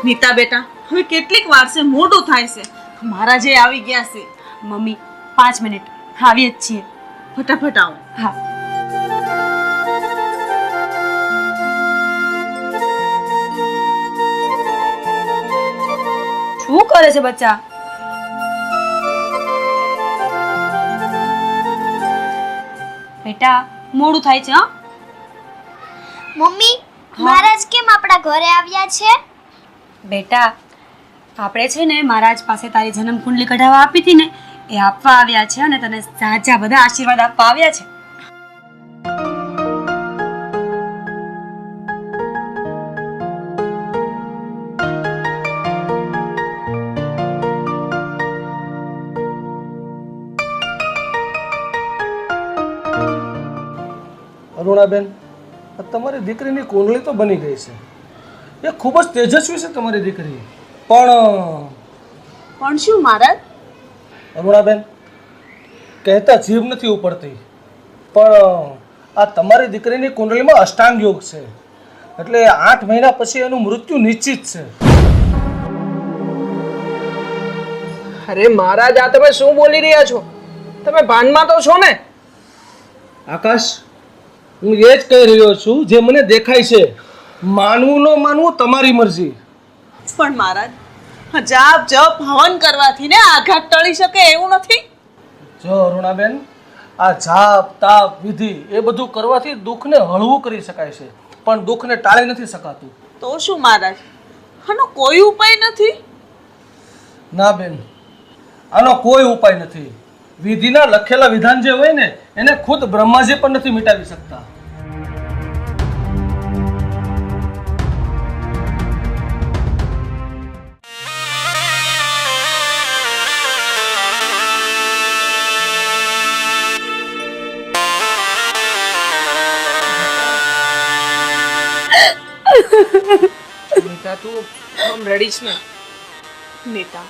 નીતા બેટા, હવે કેટલીક વાર છે, મોડું થાય છે. મારા જે આવી ગયા છે. મમ્મી 5 મિનિટ આવીએ જ છીએ. ફટાફટ આવો. હા. શું કરે છે બચ્ચા? બેટા મોડું થાય છે. હા મમ્મી, મહારાજ કેમ આપણા ઘરે આવ્યા છે? બેટા આપણે છે ને મહારાજ પાસે તારી જન્મ કુંડલી કઢાવવા આપી હતી ને, એ આપવા આવ્યા છે અને તને સાચા બધા આશીર્વાદ આપવા આવ્યા છે. અરુણાબેન, તમારી દીકરીની કુંડળી તો બની ગઈ છે. એ ખૂબ જ તેજસ્વી છે તમારી દીકરી. પણ શું મહારાજ? અરુણાબેન, કહેતા જીભ નથી ઉપડતી, પણ આ તમારી દીકરીની કુંડળીમાં અષ્ટાંગ યોગ છે, એટલે 8 મહિના પછી એનું મૃત્યુ નિશ્ચિત છે. અરે મહારાજ, આ તમે શું બોલી રહ્યા છો? તમે ભાનમાં તો છો ને? આકાશ, હું એ જ કહી રહ્યો છું જે મને દેખાય છે. માનવું ન માનવું તમારી મરજી. પણ મહારાજ, જાપ જપ હવન કરવાથી ને આઘાત ટળી શકે એવું નથી. જો અરુણાબેન, આ જાપ તાપ વિધિ એ બધું કરવાથી દુઃખને હળવું કરી શકાય છે, પણ દુઃખને ટાળી નથી શકાતું. તો શું મહારાજ, આનો કોઈ ઉપાય નથી? ના બેન, આનો કોઈ ઉપાય નથી. વિધિના લખેલા વિધાન જે હોય ને એને ખુદ બ્રહ્માજી પણ નથી મિટાવી શકતા. નીતા, તું આમ રડીશ ને. નીતા,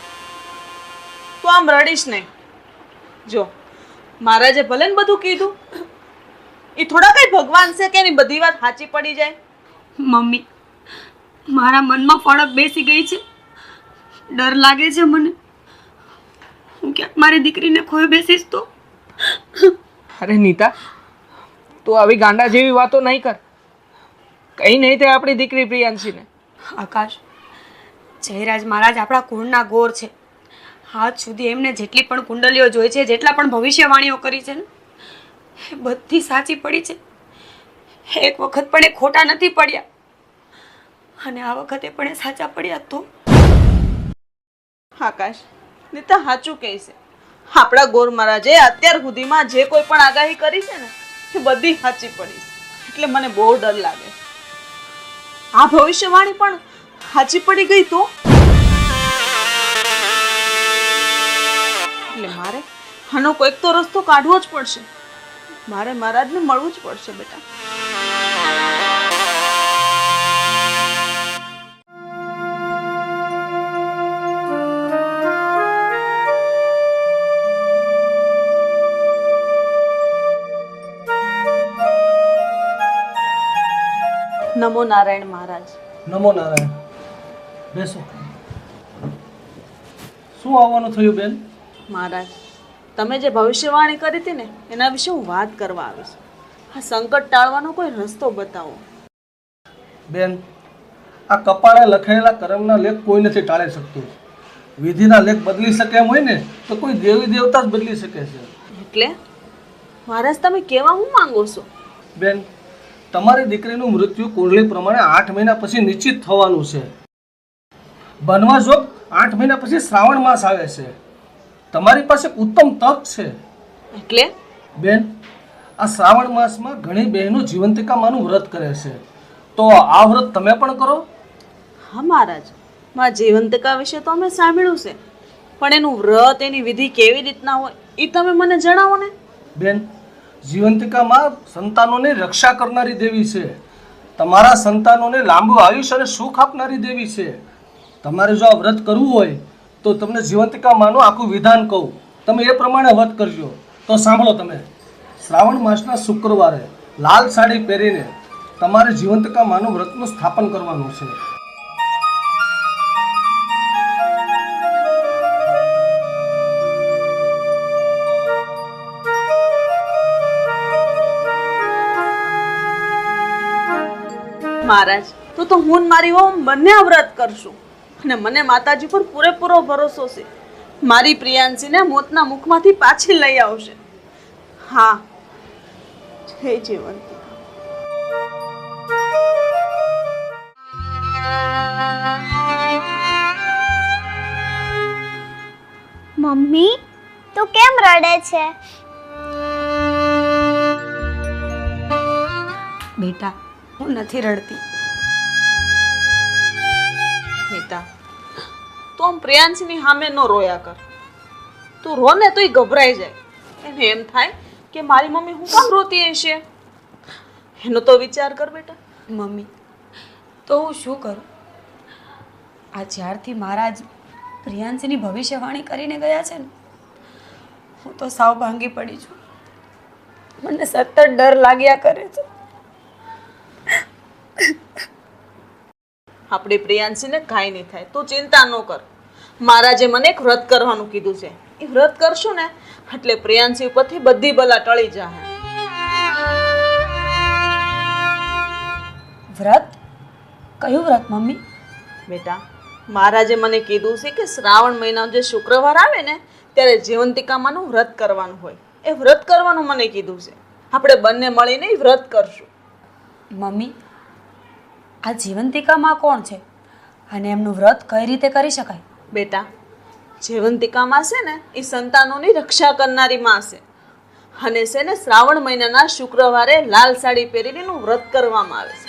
તું આમ રડીશ નહીં. જો મહારાજે ભલે ને બધું કીધું, એ થોડા કઈ ભગવાન છે કે એની બધી વાત સાચી પડી જાય? મમ્મી, મારા મનમાં ફળક બેસી ગઈ છે. ડર લાગે છે મને. હું ક્યાંક મારી દીકરીને ખોઈ બેસીશ તો. અરે નીતા, તું આવી ગાંડા જેવી વાતો નહીં કર. કઈ નહીં તે આપણી દીકરી પ્રિયાંશીને. આકાશ, જયરાજ મહારાજ આપણા કુળના ગોર છે. આજ સુધી એમને જેટલી પણ કુંડલીઓ જોઈ છે, જેટલા પણ ભવિષ્યવાણીઓ કરી છે ને, એ બધી સાચી પડી છે. એક વખત પણ એ ખોટા નથી પડ્યા, અને આ વખતે પણ એ સાચા પડ્યા તો. આકાશ, નીતા સાચું કહે છે. આપણા ગોર મહારાજે અત્યાર સુધીમાં જે કોઈ પણ આગાહી કરી છે ને, એ બધી સાચી પડી છે. એટલે મને બહુ ડર લાગે. આ ભવિષ્યવાણી પણ સાચી પડી ગઈ તો? એટલે મારે આનો કોઈક તો રસ્તો કાઢવો જ પડશે. મારે મહારાજને મળવું જ પડશે બેટા. નમો નારાયણ મહારાજ. નમો નારાયણ. બેસો. શું આવવાનું થયું બેન? મહારાજ, તમે જે ભવિષ્યવાણી કરી હતી ને એના વિશે હું વાત કરવા આવીશ. આ સંકટ ટાળવાનો કોઈ રસ્તો બતાવો. બેન, આ કપાળે લખેલા કર્મના લેખ કોઈ નથી ટાળી શકતું. વિધિના લેખ બદલી શકે એમ હોય ને તો કોઈ દેવી દેવતા જ બદલી શકે છે. એટલે મહારાજ, તમે કેવા હું માંગો છો? બેન, તમારી દીકરીનું મૃત્યુ કુંડળી પ્રમાણે 8 મહિના પછી નિશ્ચિત થવાનું છે. બનવા જોગ 8 મહિના પછી શ્રાવણ માસ આવે છે. તમારી પાસે ઉત્તમ તક છે. એટલે બેન, આ શ્રાવણ માસમાં ઘણી બહેનો જીવંતિકા માનું વ્રત કરે છે, તો આ વ્રત તમે પણ કરો. હા મહારાજ, માં જીવંતિકા વિશે તો અમે સાંભળ્યું છે, પણ એનું વ્રત, એની વિધિ કેવી રીતના હોય એ તમે મને જણાવો ને. બેન, જીવંતિકામાં સંતાનોની રક્ષા કરનારી દેવી છે. તમારા સંતાનોને લાંબુ આયુષ્ય અને સુખ આપનારી દેવી છે. તમારે જો આ વ્રત કરવું હોય તો તમને જીવંતિકા માનું આખું વિધાન કહું, તમે એ પ્રમાણે વ્રત કરજો. તો સાંભળો તમે. શ્રાવણ માસના શુક્રવારે લાલ સાડી પહેરીને તમારે જીવંતિકા માનું વ્રતનું સ્થાપન કરવાનું છે. મહારાજ તો હું ને મારી વહુ બંને આ વ્રત કરશું અને મને માતાજી પર પૂરેપૂરો ભરોસો છે મારી પ્રિયાંશીને મોતના મુખમાંથી પાછી લઈ આવશે. હા, જય જીવંતી. મમ્મી તું કેમ રડે છે? બેટા, હું નથી રડતી. નીતા, તું આમ પ્રિયાંશીની સામે ન રોયા કર. તું રો ને તોય ગભરાઈ જાય. એને એમ થાય કે મારી મમ્મી હું કામ રોતી હશે. એનો તો વિચાર કર બેટા. મમ્મી, તો હું શું કરું? આ જ્યારથી મહારાજ પ્રિયાંશીની ભવિષ્યવાણી કરીને ગયા છે ને, હું તો સાવ ભાંગી પડી છું. મને સતત ડર લાગ્યા કરે છે. આપણી પ્રિયાંશીને કાંઈ નહીં થાય, તું ચિંતા ન કર. મહારાજે મને એક વ્રત કરવાનું કીધું છે. એ વ્રત કરશું ને એટલે પ્રિયાંશી ઉપરથી બધી બલા ટળી જાય. વ્રત? કયું વ્રત મમ્મી? બેટા, મહારાજે મને કીધું છે કે શ્રાવણ મહિનાનો જે શુક્રવાર આવે ને ત્યારે જીવંતિકામાનું વ્રત કરવાનું હોય. એ વ્રત કરવાનું મને કીધું છે. આપણે બંને મળીને એ વ્રત કરશું. મમ્મી, આ જીવંતિકામાં કોણ છે અને એમનું વ્રત કઈ રીતે કરી શકાય? બેટા, જીવંતિકામાં છે ને એ સંતાનોની રક્ષા કરનારી માં છે અને છે ને શ્રાવણ મહિનાના શુક્રવારે લાલ સાડી પહેરીને એનું વ્રત કરવામાં આવે છે.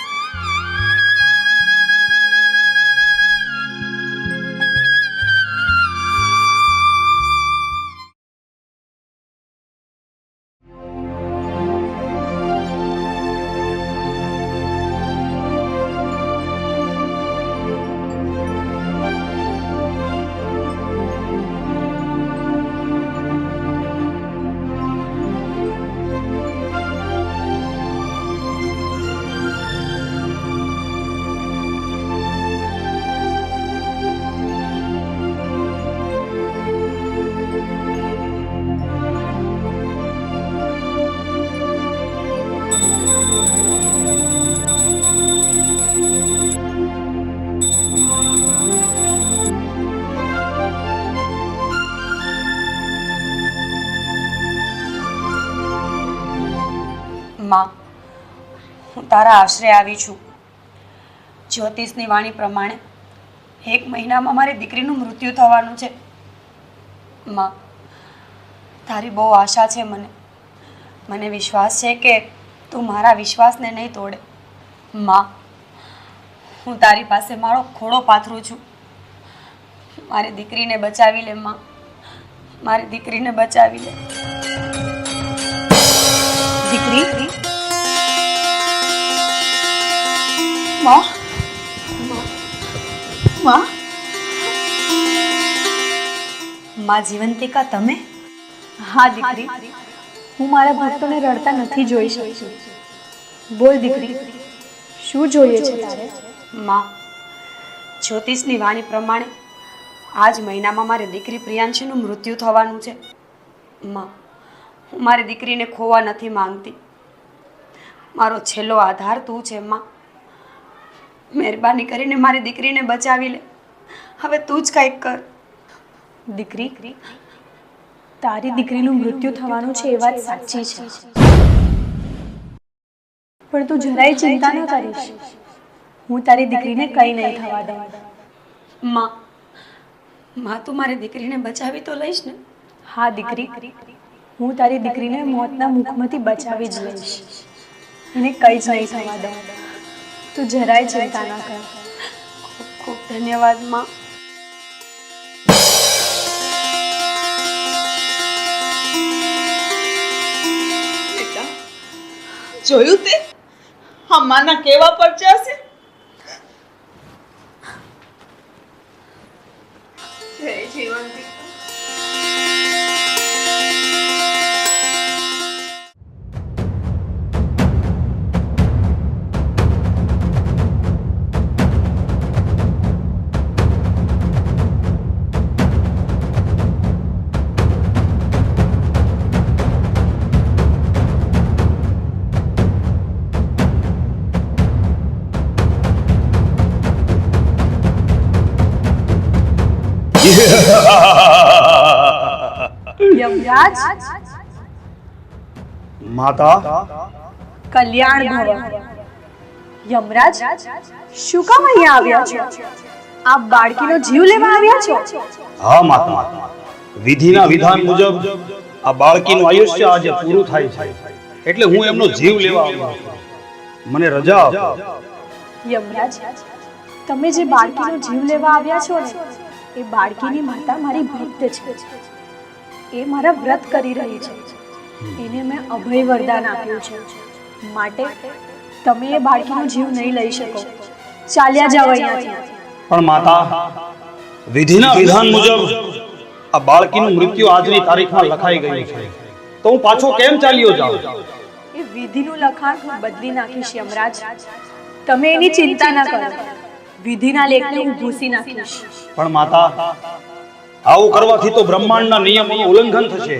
માં, હું તારા આશરે આવી છું. જ્યોતિષની વાણી પ્રમાણે 1 મહિનામાં મારી દીકરીનું મૃત્યુ થવાનું છે. માં, તારી બહુ આશા છે મને વિશ્વાસ છે કે તું મારા વિશ્વાસને નહીં તોડે. માં, હું તારી પાસે મારો ખોળો પાથરું છું. મારી દીકરીને બચાવી લે માં, મારી દીકરીને બચાવી લે. દીકરી, માં, માં, માં જીવંતિકા, તમે? હા દીકરી, હું મારા ભક્તોને રડતા નથી જોઈ શકતી. બોલ દીકરી, શું જોઈએ છે તારે? માં, જ્યોતિષની વાણી પ્રમાણે આ જ મહિનામાં મારી દીકરી પ્રિયાંશીનું મૃત્યુ થવાનું છે. માં, હું મારી દીકરીને ખોવા નથી માંગતી. મારો છેલ્લો આધાર તું છે માં. મહેરબાની કરીને મારી દીકરીને બચાવી લે. હવે તું જ કંઈક કર. દીકરી, તારી દીકરીનું મૃત્યુ થવાનું છે એ વાત સાચી છે, પણ તું જરાય ચિંતા ન કરીશ. હું તારી દીકરીને કંઈ નહીં થવા દઉં. માં, તું મારી દીકરીને બચાવી તો લઈશ ને? હા દીકરી, હું તારી દીકરીને મોતના મુખમાંથી બચાવી જ લઈશ. એને કંઈ જ નહીં થવા દઉં. તું જરાય ચિંતા ન કર. ખૂબ ખૂબ ધન્યવાદ માં. બેટા, જોયું તે? હા, માના કેવા પરચા છે. જય જીવંતી. યમરાજ માતા, કલ્યાણ ભવ. યમરાજ, શું કામ અહીંયા આવ્યા છો? આપ બાળકીનો જીવ લેવા આવ્યા છો? હા માતા, વિધિના વિધાન મુજબ આ બાળકીનું આયુષ્ય આજે પૂરું થાય છે, એટલે હું એમનો જીવ લેવા આવ્યો છું. મને રજા આપો. યમરાજ, તમે જે બાળકીનો જીવ લેવા આવ્યા છો ને, એ બાળકીની માતા મારી ભક્ત છે. એ મારા વ્રત કરી રહી છે. એને મેં અભય વરદાન આપ્યું છે. માટે તમે એ બાળકીનો જીવ નહીં લઈ શકો. ચાલ્યા જાઓ અહીંયાથી. પણ માતા, વિધિના વિધાન મુજબ આ બાળકીનું મૃત્યુ આજની તારીખમાં લખાઈ ગયું છે, તો હું પાછો કેમ ચાલ્યો જાઉં? એ વિધિનું લખાણ હું બદલી નાખીશ યમરાજ. તમે એની ચિંતા ના કરો. વિધિના લેખને હું ભૂસી નાખીશ. પણ માતા, આવું કરવાથી તો બ્રહ્માંડના નિયમોનું ઉલ્લંઘન થશે.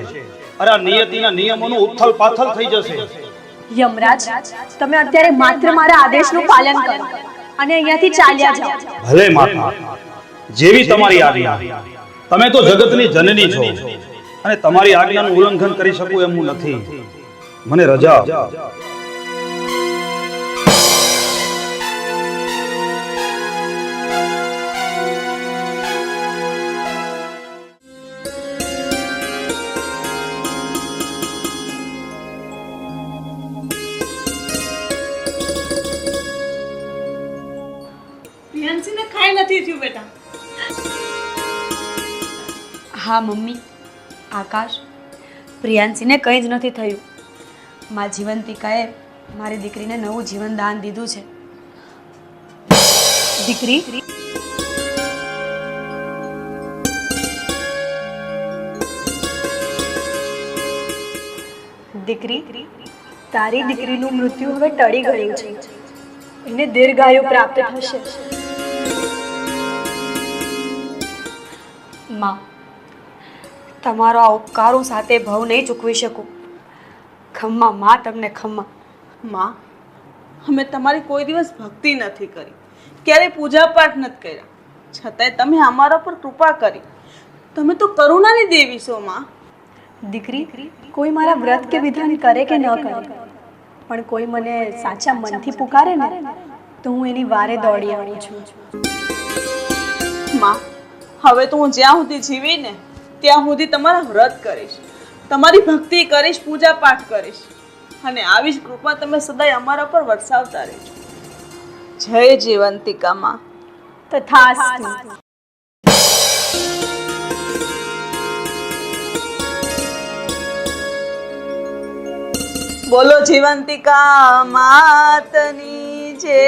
અરે આ નિયતિના નિયમોનું ઉથલ પાથલ થઈ જશે. યમરાજ, તમે અત્યારે માત્ર મારા આદેશનું પાલન કરો અને અહીંયાથી ચાલ્યા જાઓ. ભલે માતા, જેવી તમારી આજ્ઞા. તમે તો જગતની જનની છો અને તમારી આજ્ઞાનું ઉલ્લંઘન કરી શકું એમ હું નથી. મને રજા આપો. પ્રિયાંશીને કાંઈ નથી થયું બેટા. હા મમ્મી, આકાશ, પ્રિયાંશીને કંઈ જ નથી થયું. માં જીવંતિકાએ મારી દીકરીને નવું જીવન દાન દીધું છે. દીકરી, દીકરી, તારી દીકરીનું મૃત્યુ હવે ટળી ગયું છે. એને દીર્ઘાયુ પ્રાપ્ત થશે. માં, તમારો આ ઉપકાર હું સાથે ભાવ નહીં ચૂકવી શકું. ખમ્મા માં, તમને ખમ્મા. માં, અમે તમારી કોઈ દિવસ ભક્તિ નથી કરી, ક્યારેય પૂજા પાઠ નથી કર્યા, છતાંય તમે અમારા પર કૃપા કરી. તમે તો કરુણાની દેવી છો માં. દીકરી, કોઈ મારા વ્રત કે વિધાન કરે કે ન કરે, પણ કોઈ મને સાચા મનથી પુકારે ને, તો હું એની વારે દોડી આવું છું. માં, હવે તો હું જ્યાં સુધી જીવી ને ત્યાં સુધી તમારા વ્રત કરીશ, તમારી ભક્તિ કરીશ, પૂજા પાઠ કરીશ, અને આવી જ કૃપા તમે સદાય અમારા પર વરસાવતા રહેજો. જય જીવંતિકા માં. તથાસ્તુ. બોલો જીવંતિકા માતની જય.